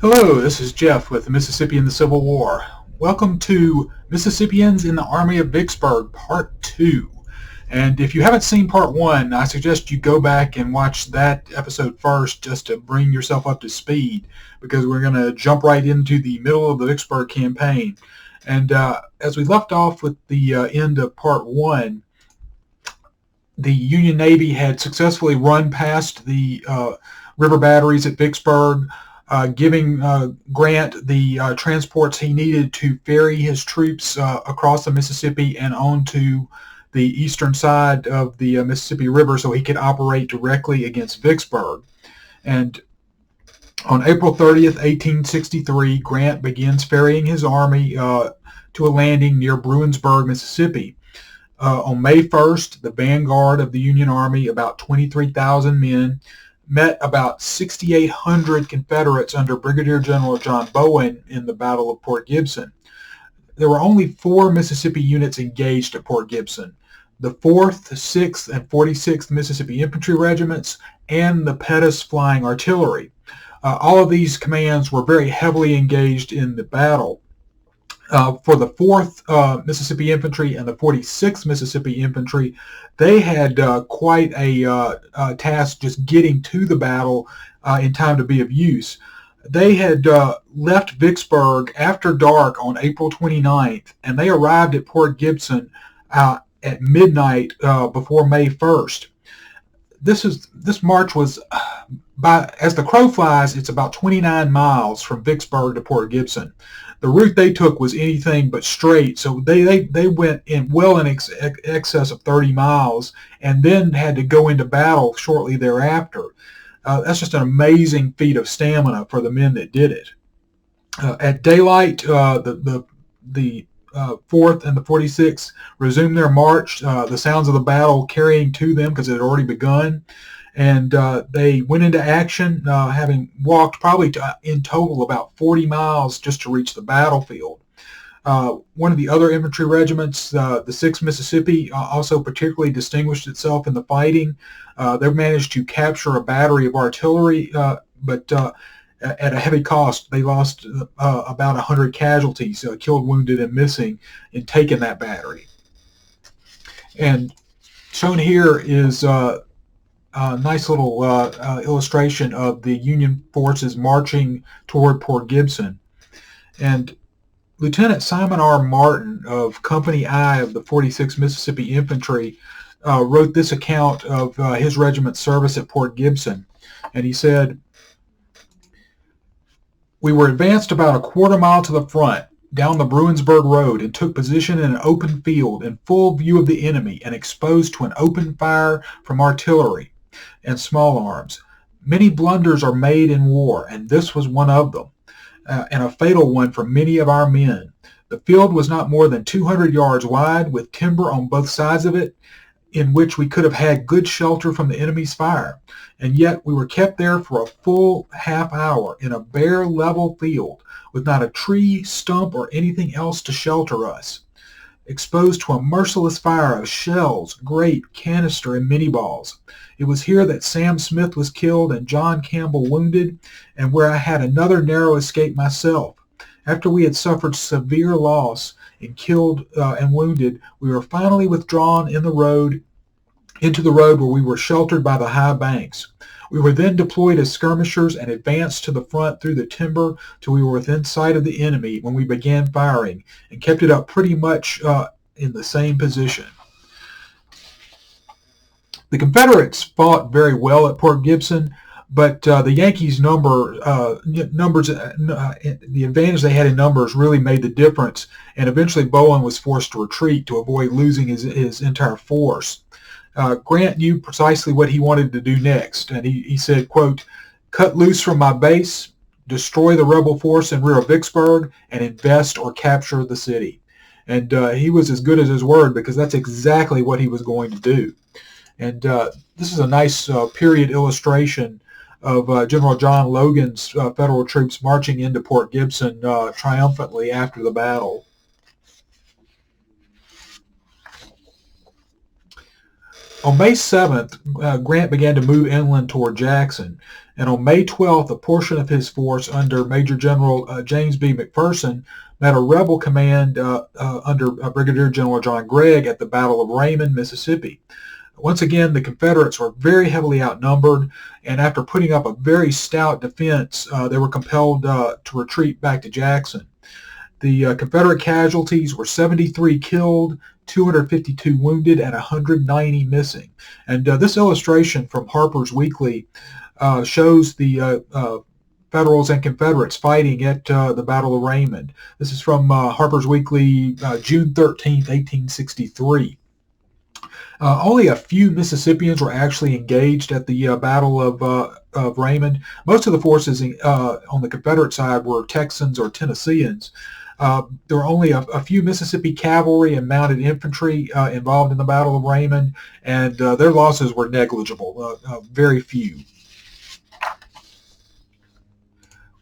Hello, this is Jeff with the Mississippi in the Civil War. Welcome to Mississippians in the Army of Vicksburg, Part 2. And if you haven't seen Part 1, I suggest you go back and watch that episode first just to bring yourself up to speed, because we're going to jump right into the middle of the Vicksburg Campaign. And as we left off with the end of Part 1, the Union Navy had successfully run past the river batteries at Vicksburg, giving Grant the transports he needed to ferry his troops across the Mississippi and onto the eastern side of the Mississippi River so he could operate directly against Vicksburg. And on April 30th, 1863, Grant begins ferrying his army to a landing near Bruinsburg, Mississippi. On May 1st, the vanguard of the Union Army, about 23,000 men, met about 6,800 Confederates under Brigadier General John Bowen in the Battle of Port Gibson. There were only 4 Mississippi units engaged at Port Gibson: the 4th, 6th, and 46th Mississippi Infantry Regiments, and the Pettus Flying Artillery. All of these commands were very heavily engaged in the battle. For the 4th Mississippi Infantry and the 46th Mississippi Infantry, they had quite a task just getting to the battle in time to be of use. They had left Vicksburg after dark on April 29th, and they arrived at Port Gibson at midnight before May 1st. This march was, as the crow flies, it's about 29 miles from Vicksburg to Port Gibson. The route they took was anything but straight, so they went in well in excess of 30 miles and then had to go into battle shortly thereafter. That's just an amazing feat of stamina for the men that did it. At daylight, the 4th and the 46th resumed their march, the sounds of the battle carrying to them because it had already begun. And they went into action, having walked probably in total about 40 miles just to reach the battlefield. One of the other infantry regiments, the 6th Mississippi, also particularly distinguished itself in the fighting. They managed to capture a battery of artillery, but at a heavy cost. They lost about 100 casualties, killed, wounded, and missing in taking that battery. And shown here is a nice little illustration of the Union forces marching toward Port Gibson. And Lieutenant Simon R. Martin of Company I of the 46th Mississippi Infantry wrote this account of his regiment's service at Port Gibson. And he said, "We were advanced about a quarter mile to the front, down the Bruinsburg Road, and took position in an open field in full view of the enemy and exposed to an open fire from artillery and small arms. Many blunders are made in war, and this was one of them, and a fatal one for many of our men. The field was not more than 200 yards wide, with timber on both sides of it, in which we could have had good shelter from the enemy's fire, and yet we were kept there for a full half hour in a bare level field, with not a tree, stump, or anything else to shelter us, exposed to a merciless fire of shells, grape, canister, and minnie balls. It was here that Sam Smith was killed and John Campbell wounded, and where I had another narrow escape myself. After we had suffered severe loss and killed and wounded, we were finally withdrawn into the road where we were sheltered by the high banks. We were then deployed as skirmishers and advanced to the front through the timber till we were within sight of the enemy when we began firing, and kept it up pretty much in the same position." The Confederates fought very well at Port Gibson, but the Yankees' numbers, the advantage they had in numbers really made the difference, and eventually Bowen was forced to retreat to avoid losing his entire force. Grant knew precisely what he wanted to do next, and he said, quote, "Cut loose from my base, destroy the rebel force in rear of Vicksburg, and invest or capture the city." And he was as good as his word, because that's exactly what he was going to do. And this is a nice period illustration of General John Logan's Federal troops marching into Port Gibson triumphantly after the battle. On May 7th, Grant began to move inland toward Jackson, And on May 12th, a portion of his force under Major General James B. McPherson met a rebel command under Brigadier General John Gregg at the Battle of Raymond, Mississippi. Once again, the Confederates were very heavily outnumbered, and after putting up a very stout defense, they were compelled to retreat back to Jackson. The Confederate casualties were 73 killed, 252 wounded, and 190 missing. And this illustration from Harper's Weekly shows the Federals and Confederates fighting at the Battle of Raymond. This is from Harper's Weekly, June 13th, 1863. Only a few Mississippians were actually engaged at the Battle of Raymond. Most of the forces on the Confederate side were Texans or Tennesseans. There were only a few Mississippi cavalry and mounted infantry involved in the Battle of Raymond, and their losses were negligible, very few.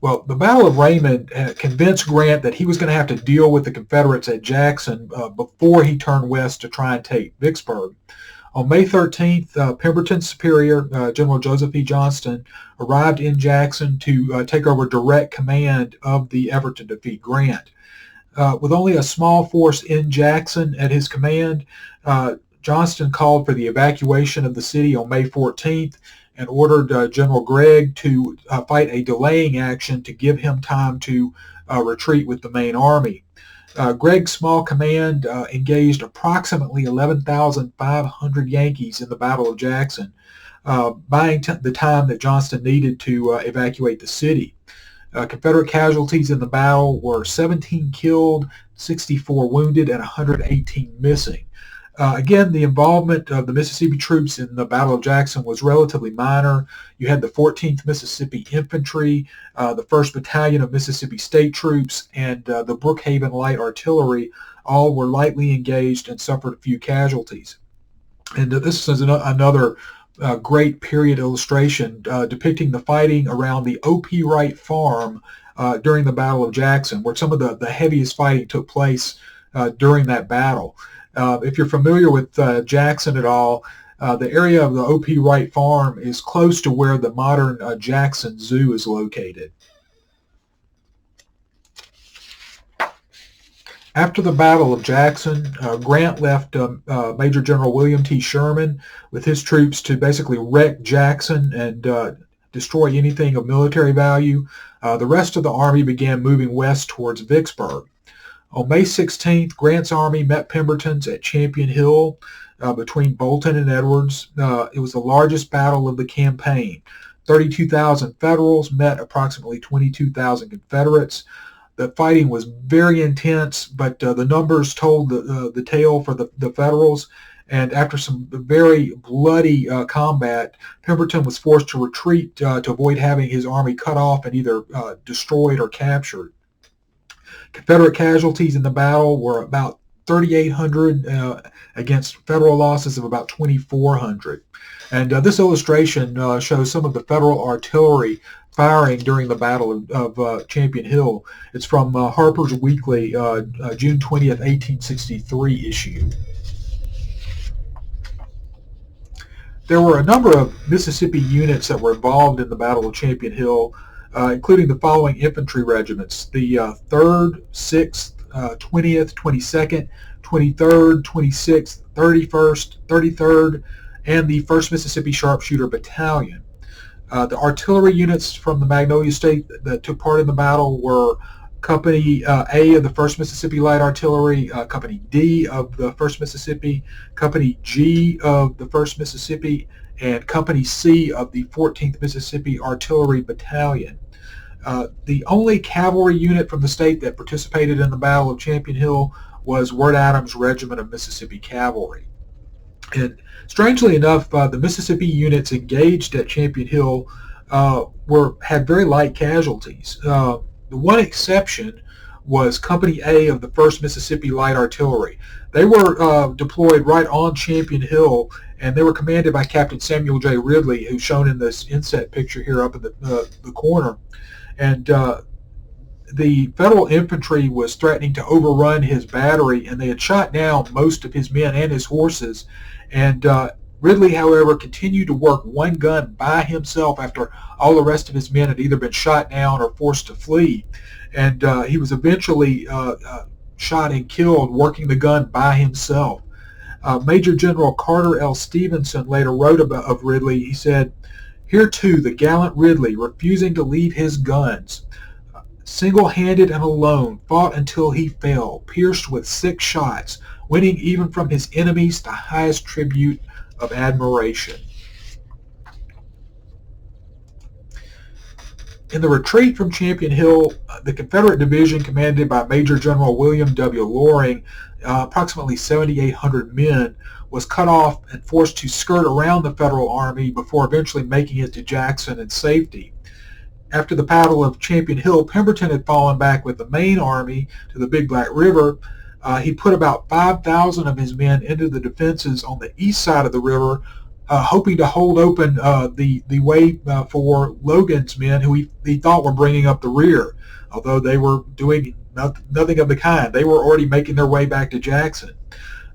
Well, the Battle of Raymond convinced Grant that he was going to have to deal with the Confederates at Jackson before he turned west to try and take Vicksburg. On May 13th, Pemberton's superior, General Joseph E. Johnston, arrived in Jackson to take over direct command of the effort to defeat Grant. With only a small force in Jackson at his command, Johnston called for the evacuation of the city on May 14th and ordered General Gregg to fight a delaying action to give him time to retreat with the main army. Gregg's small command engaged approximately 11,500 Yankees in the Battle of Jackson, buying the time that Johnston needed to evacuate the city. Confederate casualties in the battle were 17 killed, 64 wounded, and 118 missing. Again, the involvement of the Mississippi troops in the Battle of Jackson was relatively minor. You had the 14th Mississippi Infantry, the 1st Battalion of Mississippi State Troops, and the Brookhaven Light Artillery. All were lightly engaged and suffered a few casualties. And this is another great period illustration depicting the fighting around the O.P. Wright Farm during the Battle of Jackson, where some of the heaviest fighting took place during that battle. If you're familiar with Jackson at all, the area of the O.P. Wright Farm is close to where the modern Jackson Zoo is located. After the Battle of Jackson, Grant left Major General William T. Sherman with his troops to basically wreck Jackson and destroy anything of military value. The rest of the army began moving west towards Vicksburg. On May 16th, Grant's army met Pemberton's at Champion Hill between Bolton and Edwards. It was the largest battle of the campaign. 32,000 Federals met approximately 22,000 Confederates. The fighting was very intense, but the numbers told the tale for the Federals. And after some very bloody combat, Pemberton was forced to retreat to avoid having his army cut off and either destroyed or captured. Confederate casualties in the battle were about 3,800 against Federal losses of about 2,400. And this illustration shows some of the Federal artillery firing during the Battle of Champion Hill. It's from Harper's Weekly, June 20th, 1863 issue. There were a number of Mississippi units that were involved in the Battle of Champion Hill, including the following infantry regiments: the 3rd, 6th, 20th, 22nd, 23rd, 26th, 31st, 33rd, and the 1st Mississippi Sharpshooter Battalion. The artillery units from the Magnolia State that took part in the battle were Company A of the 1st Mississippi Light Artillery, Company D of the 1st Mississippi, Company G of the 1st Mississippi, and Company C of the 14th Mississippi Artillery Battalion. The only cavalry unit from the state that participated in the Battle of Champion Hill was Wirt Adams' Regiment of Mississippi Cavalry. And strangely enough, the Mississippi units engaged at Champion Hill had very light casualties. The one exception was Company A of the 1st Mississippi Light Artillery. They were deployed right on Champion Hill, and they were commanded by Captain Samuel J. Ridley, who's shown in this inset picture here up in the corner. And the Federal infantry was threatening to overrun his battery, and they had shot down most of his men and his horses. And Ridley, however, continued to work one gun by himself after all the rest of his men had either been shot down or forced to flee. And he was eventually shot and killed working the gun by himself. Major General Carter L. Stevenson later wrote of Ridley. He said, "Here too, the gallant Ridley, refusing to leave his guns, single-handed and alone, fought until he fell, pierced with 6 shots, winning even from his enemies the highest tribute of admiration." In the retreat from Champion Hill, the Confederate division commanded by Major General William W. Loring, approximately 7,800 men, was cut off and forced to skirt around the Federal Army before eventually making it to Jackson in safety. After the Battle of Champion Hill, Pemberton had fallen back with the main army to the Big Black River. He put about 5,000 of his men into the defenses on the east side of the river, hoping to hold open the way for Logan's men, who he thought were bringing up the rear, although they were doing nothing of the kind. They were already making their way back to Jackson.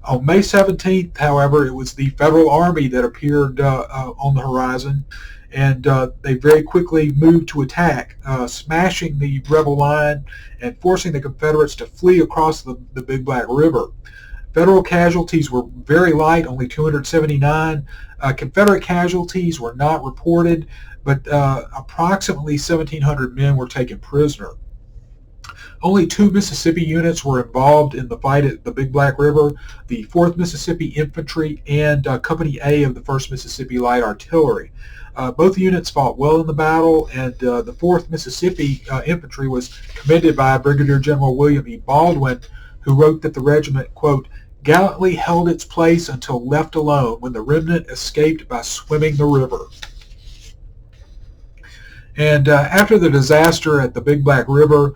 On May 17th, however, it was the Federal Army that appeared on the horizon, and they very quickly moved to attack, smashing the rebel line and forcing the Confederates to flee across the Big Black River. Federal casualties were very light, only 279. Confederate casualties were not reported, but approximately 1,700 men were taken prisoner. Only 2 Mississippi units were involved in the fight at the Big Black River, the 4th Mississippi Infantry and Company A of the 1st Mississippi Light Artillery. Both units fought well in the battle, and the 4th Mississippi Infantry was commanded by Brigadier General William E. Baldwin, who wrote that the regiment, quote, "gallantly held its place until left alone, when the remnant escaped by swimming the river." And after the disaster at the Big Black River,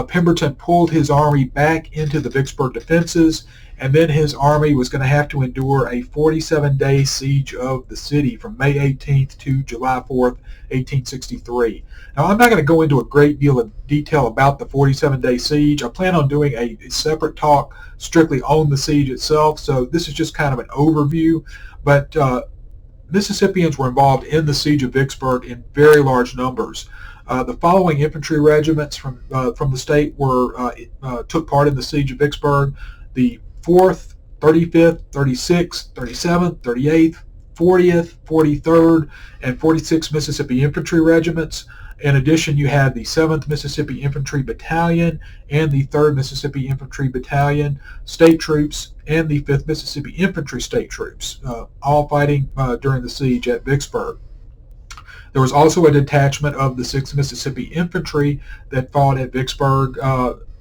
Pemberton pulled his army back into the Vicksburg defenses, and then his army was going to have to endure a 47-day siege of the city from May 18th to July 4th, 1863. Now, I'm not going to go into a great deal of detail about the 47-day siege. I plan on doing a separate talk strictly on the siege itself, so this is just kind of an overview. But Mississippians were involved in the siege of Vicksburg in very large numbers. The following infantry regiments from the state took part in the siege of Vicksburg: the 4th, 35th, 36th, 37th, 38th, 40th, 43rd, and 46th Mississippi Infantry regiments. In addition, you had the 7th Mississippi Infantry Battalion and the 3rd Mississippi Infantry Battalion state troops and the 5th Mississippi Infantry state troops, all fighting during the siege at Vicksburg. There was also a detachment of the 6th Mississippi Infantry that fought at Vicksburg.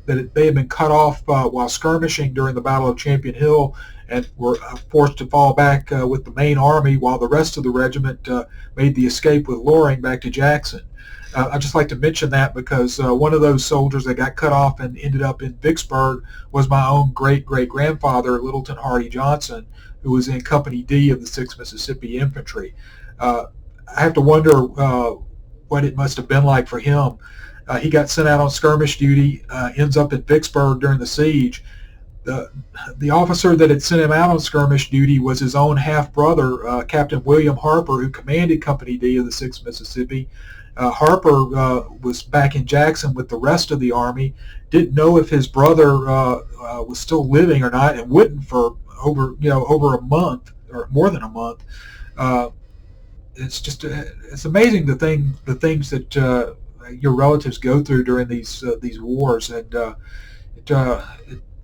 They had been cut off while skirmishing during the Battle of Champion Hill and were forced to fall back with the main army, while the rest of the regiment made the escape with Loring back to Jackson. I'd just like to mention that because one of those soldiers that got cut off and ended up in Vicksburg was my own great-great-grandfather, Littleton Hardy Johnson, who was in Company D of the 6th Mississippi Infantry. I have to wonder what it must have been like for him. He got sent out on skirmish duty, ends up at Vicksburg during the siege. The officer that had sent him out on skirmish duty was his own half-brother, Captain William Harper, who commanded Company D of the 6th Mississippi. Harper was back in Jackson with the rest of the army, didn't know if his brother was still living or not, and wouldn't for over a month or more than a month. It's amazing the things that your relatives go through during these wars, and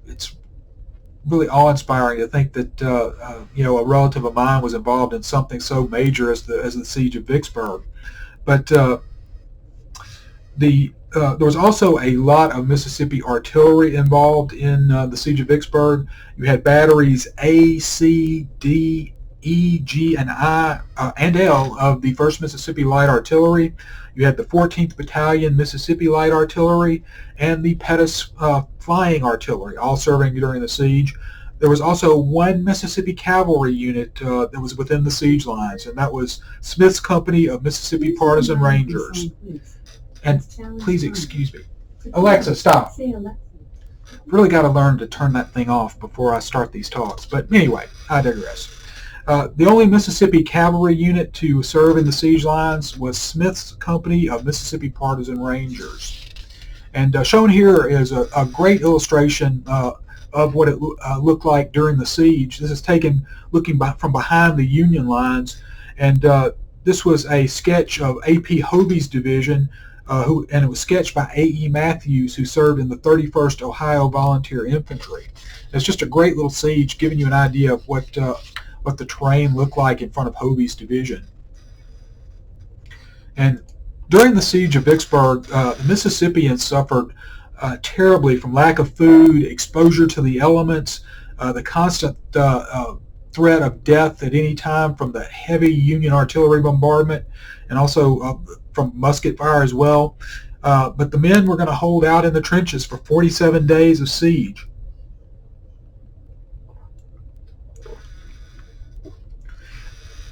it's really awe-inspiring to think that a relative of mine was involved in something so major as the siege of Vicksburg. But there was also a lot of Mississippi artillery involved in the siege of Vicksburg. You had batteries A, C, D, E, G, and I and L of the 1st Mississippi Light Artillery. You had the 14th Battalion Mississippi Light Artillery and the Pettus Flying Artillery, all serving during the siege. There was also one Mississippi Cavalry unit that was within the siege lines, and that was Smith's Company of Mississippi Partisan Rangers. And please excuse me. Alexa, stop. Really got to learn to turn that thing off before I start these talks. But anyway, I digress. The only Mississippi cavalry unit to serve in the siege lines was Smith's company of Mississippi Partisan Rangers. And shown here is a great illustration of what it looked like during the siege. This is taken looking from behind the Union lines, and this was a sketch of A.P. Hovey's division, and it was sketched by A.E. Matthews, who served in the 31st Ohio Volunteer Infantry. It's just a great little siege, giving you an idea of what the terrain looked like in front of Hovey's division. And during the siege of Vicksburg, the Mississippians suffered terribly from lack of food, exposure to the elements, the constant threat of death at any time from the heavy Union artillery bombardment, and also from musket fire as well. But the men were going to hold out in the trenches for 47 days of siege.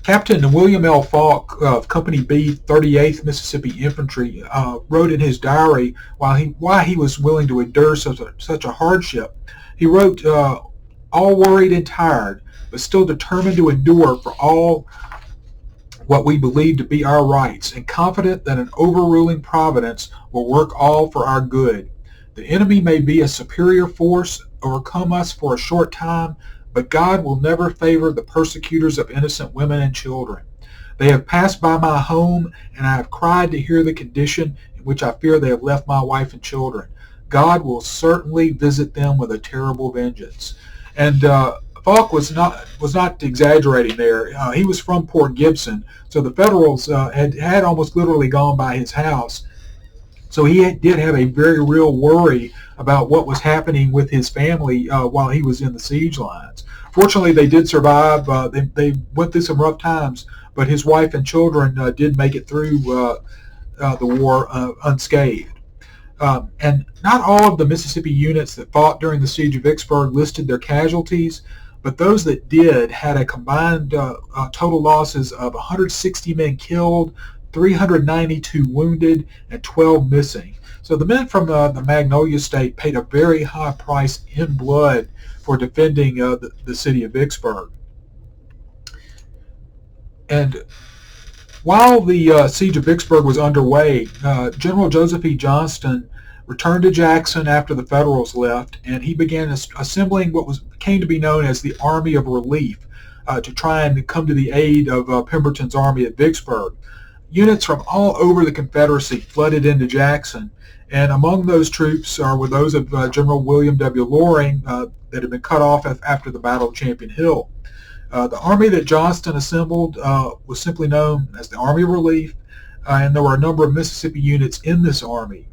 Captain William L. Falk of Company B, 38th Mississippi Infantry, wrote in his diary why he was willing to endure such a hardship. He wrote, "All worried and tired, but still determined to endure for all what we believe to be our rights, and confident that an overruling providence will work all for our good. The enemy may be a superior force, overcome us for a short time, but God will never favor the persecutors of innocent women and children. They have passed by my home, and I have cried to hear the condition in which I fear they have left my wife and children. God will certainly visit them with a terrible vengeance." And Falk was not exaggerating there. He was from Port Gibson, so the Federals had almost literally gone by his house. So he did have a very real worry about what was happening with his family while he was in the siege lines. Fortunately, they did survive. They went through some rough times, but his wife and children did make it through the war unscathed. And not all of the Mississippi units that fought during the siege of Vicksburg listed their casualties, but those that did had a combined total losses of 160 men killed, 392 wounded, and 12 missing. So the men from the Magnolia State paid a very high price in blood for defending the city of Vicksburg. And while the siege of Vicksburg was underway, General Joseph E. Johnston returned to Jackson after the Federals left, and he began assembling what came to be known as the Army of Relief to try and come to the aid of Pemberton's army at Vicksburg. Units from all over the Confederacy flooded into Jackson, and among those troops were those of General William W. Loring that had been cut off after the Battle of Champion Hill. The army that Johnston assembled was simply known as the Army of Relief, and there were a number of Mississippi units in this army.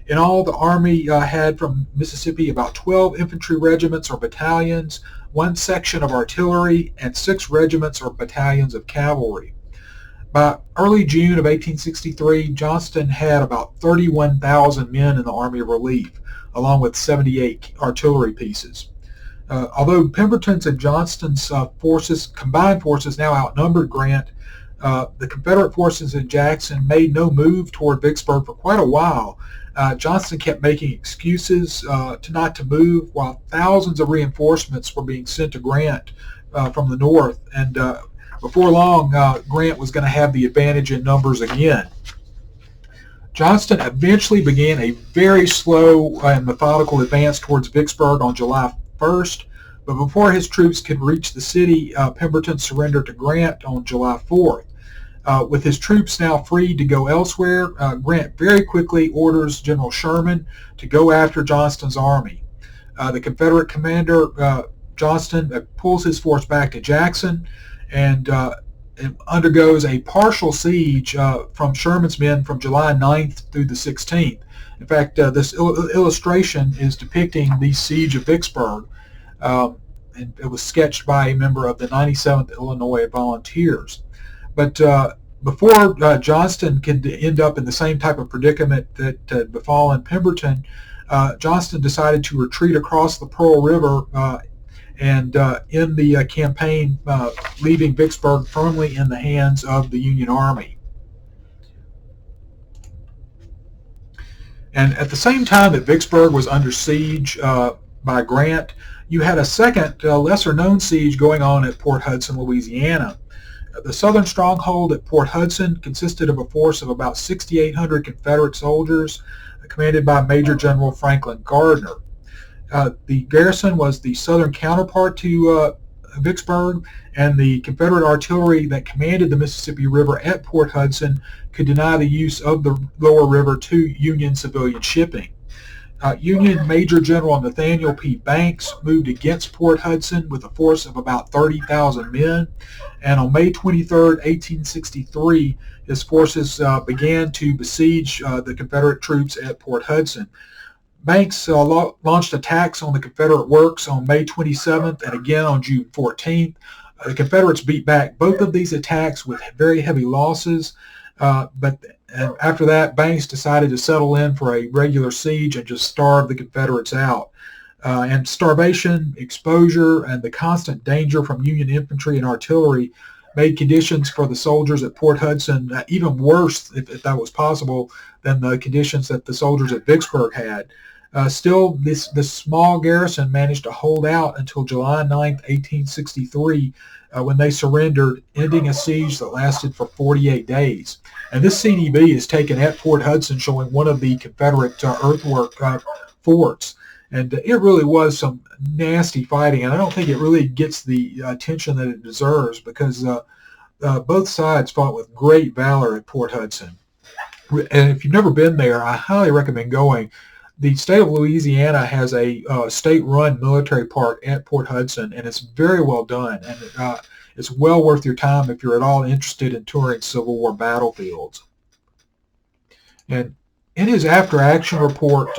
In all, the Army had from Mississippi about 12 infantry regiments or battalions, 1 section of artillery, and 6 regiments or battalions of cavalry. By early June of 1863, Johnston had about 31,000 men in the Army of Relief, along with 78 artillery pieces. Although Pemberton's and Johnston's combined forces now outnumbered Grant, the Confederate forces in Jackson made no move toward Vicksburg for quite a while. Johnston kept making excuses not to move, while thousands of reinforcements were being sent to Grant from the north, and before long, Grant was going to have the advantage in numbers again. Johnston eventually began a very slow and methodical advance towards Vicksburg on July 1st, but before his troops could reach the city, Pemberton surrendered to Grant on July 4th. With his troops now freed to go elsewhere, Grant very quickly orders General Sherman to go after Johnston's army. The Confederate commander, Johnston, pulls his force back to Jackson and undergoes a partial siege from Sherman's men from July 9th through the 16th. In fact, this illustration is depicting the siege of Vicksburg, and it was sketched by a member of the 97th Illinois Volunteers. But before Johnston could end up in the same type of predicament that had befallen Pemberton, Johnston decided to retreat across the Pearl River and end the campaign, leaving Vicksburg firmly in the hands of the Union Army. And at the same time that Vicksburg was under siege by Grant, You had a second, lesser-known siege going on at Port Hudson, Louisiana. The southern stronghold at Port Hudson consisted of a force of about 6,800 Confederate soldiers, commanded by Major General Franklin Gardner. The garrison was the southern counterpart to Vicksburg, and the Confederate artillery that commanded the Mississippi River at Port Hudson could deny the use of the lower river to Union civilian shipping. Union Major General Nathaniel P. Banks moved against Port Hudson with a force of about 30,000 men, and on May 23, 1863, his forces began to besiege the Confederate troops at Port Hudson. Banks launched attacks on the Confederate works on May 27th and again on June 14th. The Confederates beat back both of these attacks with very heavy losses, but after that, Banks decided to settle in for a regular siege and just starve the Confederates out. And starvation, exposure, and the constant danger from Union infantry and artillery made conditions for the soldiers at Port Hudson even worse, if that was possible, than the conditions that the soldiers at Vicksburg had. Still, this small garrison managed to hold out until July 9, 1863, when they surrendered, ending a siege that lasted for 48 days. And this CDB is taken at Port Hudson, showing one of the Confederate earthwork forts. And it really was some nasty fighting, and I don't think it really gets the attention that it deserves, because both sides fought with great valor at Port Hudson. And if you've never been there, I highly recommend going. The state of Louisiana has a state-run military park at Port Hudson, and it's very well done, and it's well worth your time if you're at all interested in touring Civil War battlefields. And in his after-action report,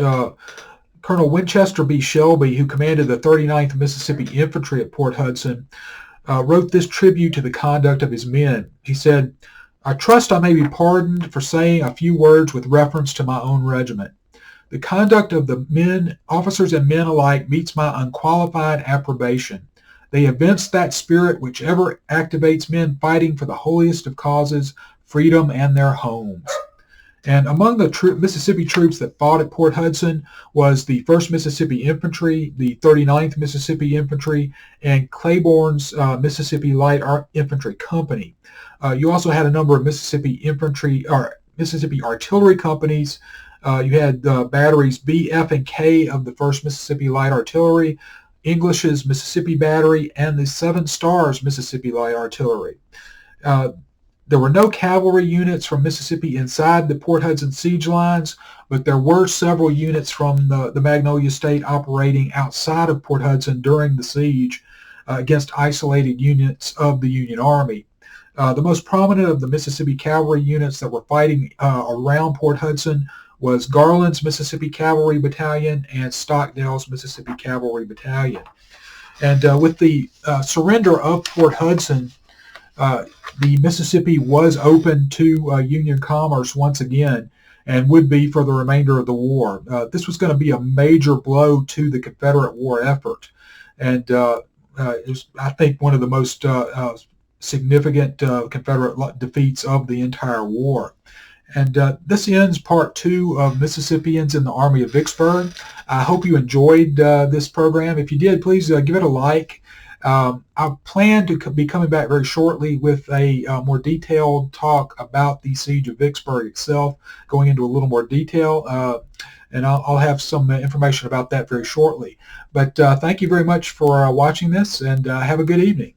Colonel Winchester B. Shelby, who commanded the 39th Mississippi Infantry at Port Hudson, wrote this tribute to the conduct of his men. He said, "I trust I may be pardoned for saying a few words with reference to my own regiment. The conduct of the men, officers and men alike, meets my unqualified approbation. They evince that spirit which ever activates men fighting for the holiest of causes, freedom and their homes." And among the Mississippi troops that fought at Port Hudson was the 1st Mississippi Infantry, the 39th Mississippi Infantry, and Claiborne's Mississippi Light Infantry Company. You also had a number of Mississippi artillery companies. You had batteries B, F, and K of the 1st Mississippi Light Artillery, English's Mississippi Battery, and the 7 Stars Mississippi Light Artillery. There were no cavalry units from Mississippi inside the Port Hudson siege lines, but there were several units from the Magnolia State operating outside of Port Hudson during the siege against isolated units of the Union Army. The most prominent of the Mississippi cavalry units that were fighting around Port Hudson was Garland's Mississippi Cavalry Battalion and Stockdale's Mississippi Cavalry Battalion. And with the surrender of Port Hudson, the Mississippi was open to Union commerce once again, and would be for the remainder of the war. This was going to be a major blow to the Confederate war effort, and it was, I think, one of the most significant Confederate defeats of the entire war. And this ends part 2 of Mississippians in the Army of Vicksburg. I hope you enjoyed this program. If you did, please give it a like. I plan to be coming back very shortly with a more detailed talk about the Siege of Vicksburg itself, going into a little more detail, and I'll have some information about that very shortly. But thank you very much for watching this, and have a good evening.